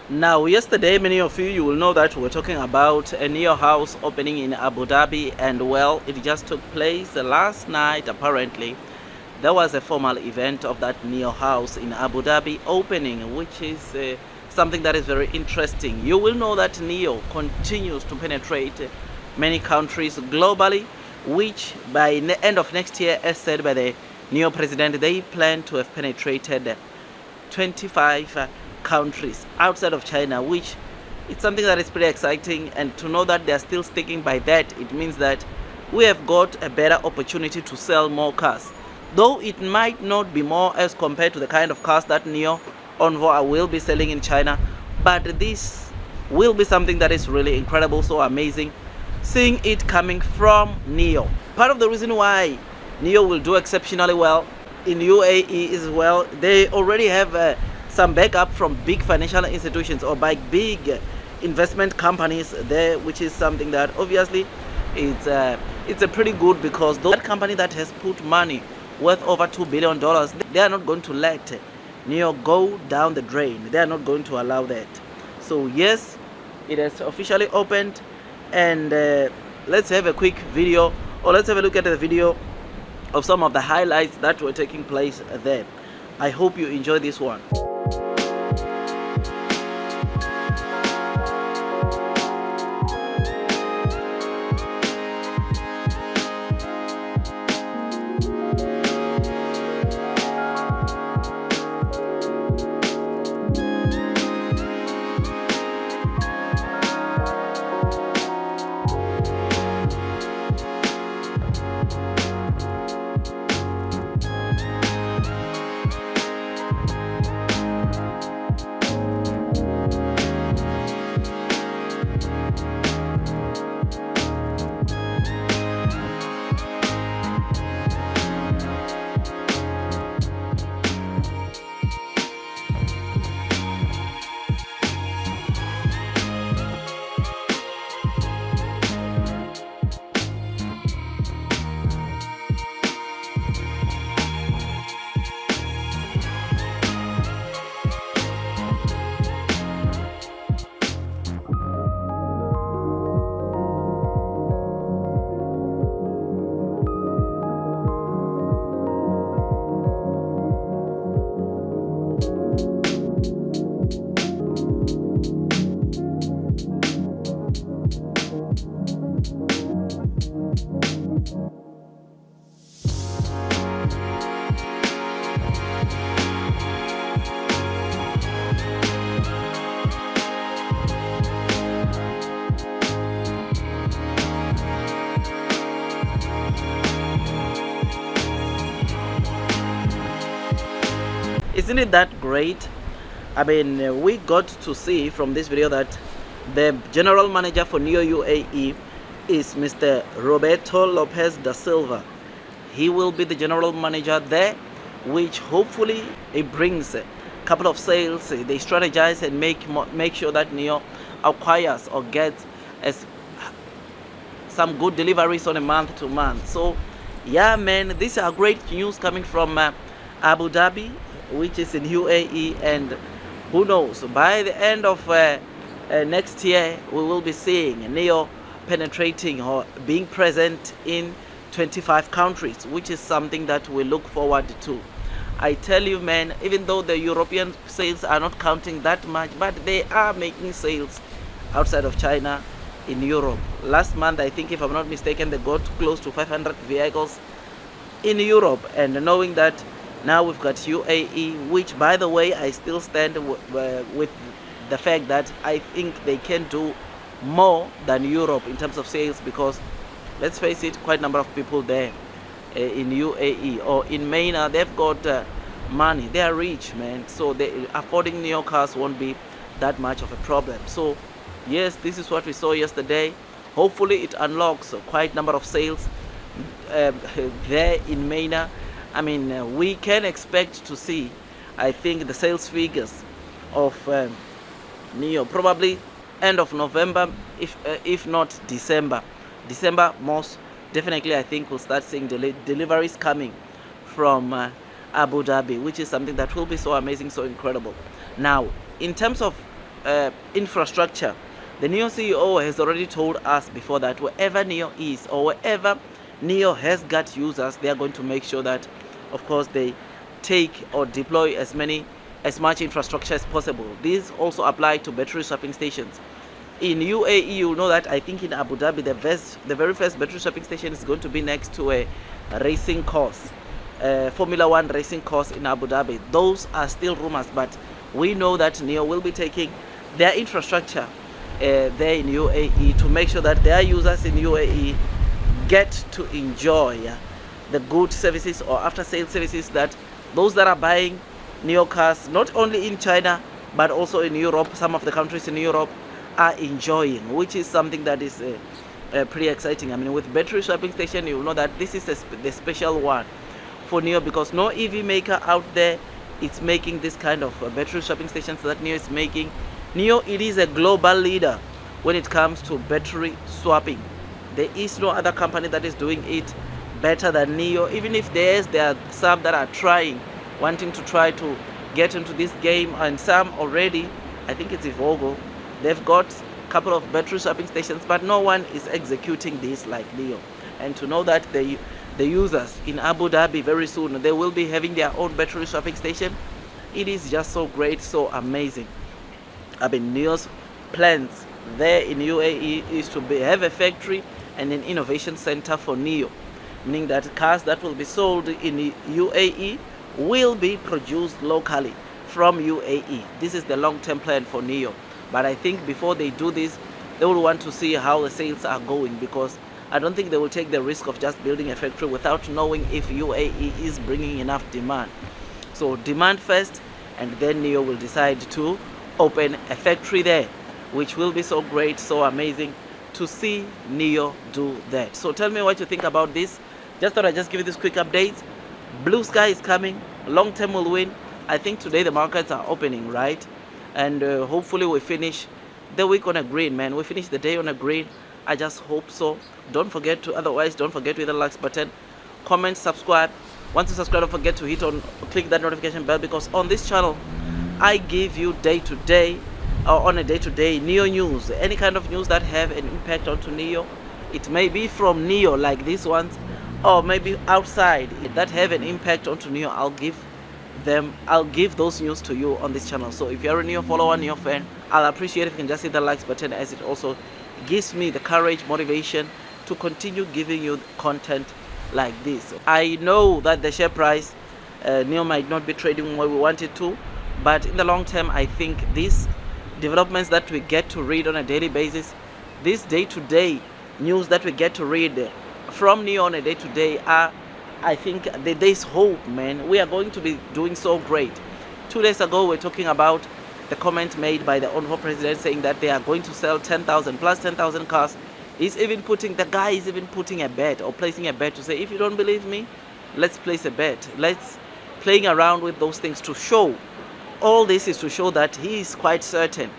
Now, yesterday, many of you will know that we're talking about a Nio House opening in Abu Dhabi, and well, it just took place last night. Apparently, there was a formal event of that Nio House in Abu Dhabi opening, which is something that is very interesting. You will know that Nio continues to penetrate many countries globally, which by the end of next year, as said by the Nio president, they plan to have penetrated 25 countries outside of China, which it's something that is pretty exciting. And to know that they're still sticking by that, it means that we have got a better opportunity to sell more cars, though it might not be more as compared to the kind of cars that Nio Envoy will be selling in China, but this will be something that is really incredible, so amazing seeing it coming from Nio. Part of the reason why Nio will do exceptionally well in UAE as well, they already have some backup from big financial institutions or by big investment companies there, which is something that obviously it's a pretty good, because that company that has put money worth over $2 billion, they are not going to let Nio go down the drain. They are not going to allow that. So yes, it has officially opened, and let's have a quick video, or let's have a look at the video of some of the highlights that were taking place there. I hope you enjoy this one. Isn't it that great? I mean, we got to see from this video that the general manager for Nio UAE is Mr. Roberto Lopez da Silva. He will be the general manager there, which hopefully it brings a couple of sales. They strategize and make sure that Nio acquires or gets some good deliveries on a month to month. So yeah, man, these are great news coming from Abu Dhabi, which is in UAE, and who knows, by the end of next year we will be seeing Nio penetrating or being present in 25 countries, which is something that we look forward to. I tell you, man, even though the European sales are not counting that much, but they are making sales outside of China in Europe. Last month, I think, if I'm not mistaken, they got close to 500 vehicles in Europe. And knowing that now we've got UAE, which, by the way, I still stand with the fact that I think they can do more than Europe in terms of sales, because let's face it, quite a number of people there in UAE or in MENA, they've got money, they are rich, man, so affording Nio cars won't be that much of a problem. So yes, this is what we saw yesterday. Hopefully it unlocks quite a number of sales there in MENA. I mean, we can expect to see, I think, the sales figures of Nio probably end of November, if not December. December most definitely, I think we'll start seeing deliveries coming from Abu Dhabi, which is something that will be so amazing, so incredible. Now, in terms of infrastructure. The Nio CEO has already told us before that wherever Nio is or wherever Nio has got users, they are going to make sure that, of course, they take or deploy as much infrastructure as possible. These also apply to battery swapping stations. In UAE, you know that I think in Abu Dhabi, the very first battery swapping station is going to be next to a racing course, Formula One racing course in Abu Dhabi. Those are still rumors, but we know that Nio will be taking their infrastructure there in UAE to make sure that their users in UAE get to enjoy the good services or after sales services that those that are buying Nio cars, not only in China but also in Europe, some of the countries in Europe are enjoying, which is something that is pretty exciting. I mean, with battery swapping station, you know that this is the special one for Nio, because no EV maker out there is making this kind of battery swapping stations that Nio is making. Nio, it is a global leader when it comes to battery swapping. There is no other company that is doing it better than Nio. Even if there are some that are wanting to try to get into this game, and some already, I think it's Evogo, they've got a couple of battery swapping stations, but no one is executing this like Nio. And to know that the users in Abu Dhabi very soon, they will be having their own battery swapping station, it is just so great, so amazing. I mean, Nio's plans there in UAE is to have a factory and an innovation center for Nio, meaning that cars that will be sold in UAE will be produced locally from UAE. This is the long-term plan for Nio. But I think before they do this, they will want to see how the sales are going, because I don't think they will take the risk of just building a factory without knowing if UAE is bringing enough demand. So demand first, and then Nio will decide to open a factory there, which will be so great, so amazing to see Nio do that. So tell me what you think about this. Just thought I'd just give you this quick update. Blue sky is coming, long term will win. I think today the markets are opening, right? And hopefully we finish the week on a green, man. We finish the day on a green. I just hope so. Don't forget to hit the like button, comment, subscribe. Once you subscribe, don't forget to click that notification bell, because on this channel I give you day-to-day or on a day-to-day Nio news. Any kind of news that have an impact onto Nio. It may be from Nio like these ones, or maybe outside that have an impact onto Nio. I'll give those news to you on this channel. So if you're a Nio follower, Nio fan, I'll appreciate if you can just hit the likes button, as it also gives me the courage, motivation to continue giving you content like this. I know that the share price Nio might not be trading where we want it to, but in the long term, I think these developments that we get to read on a daily basis, this day-to-day news that we get to read from Nio on a day-to-day are, I think there's hope, man. We are going to be doing so great. 2 days ago, we're talking about the comment made by the honorable president saying that they are going to sell 10,000 plus 10,000 cars. The guy is even putting a bet or placing a bet to say, if you don't believe me, let's place a bet. Let's playing around with those things to show. All this is to show that he is quite certain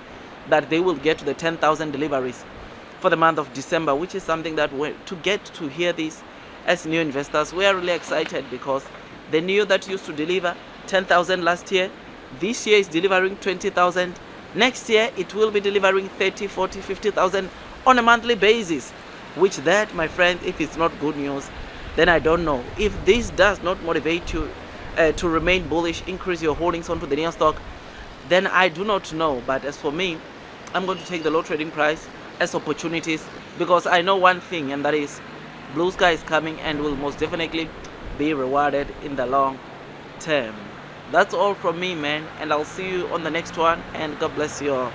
that they will get to the 10,000 deliveries for the month of December, which is something that to get to hear this as Nio investors, we are really excited, because the Nio that used to deliver 10,000 last year, this year is delivering 20,000. Next year, it will be delivering 30, 40, 50,000 on a monthly basis, which that, my friends, if it's not good news, then I don't know. If this does not motivate you to remain bullish, increase your holdings onto the Nio stock, then I do not know. But as for me, I'm going to take the low trading price as opportunities, because I know one thing, and that is blue sky is coming and will most definitely be rewarded in the long term. That's all from me, man, and I'll see you on the next one, and God bless you all.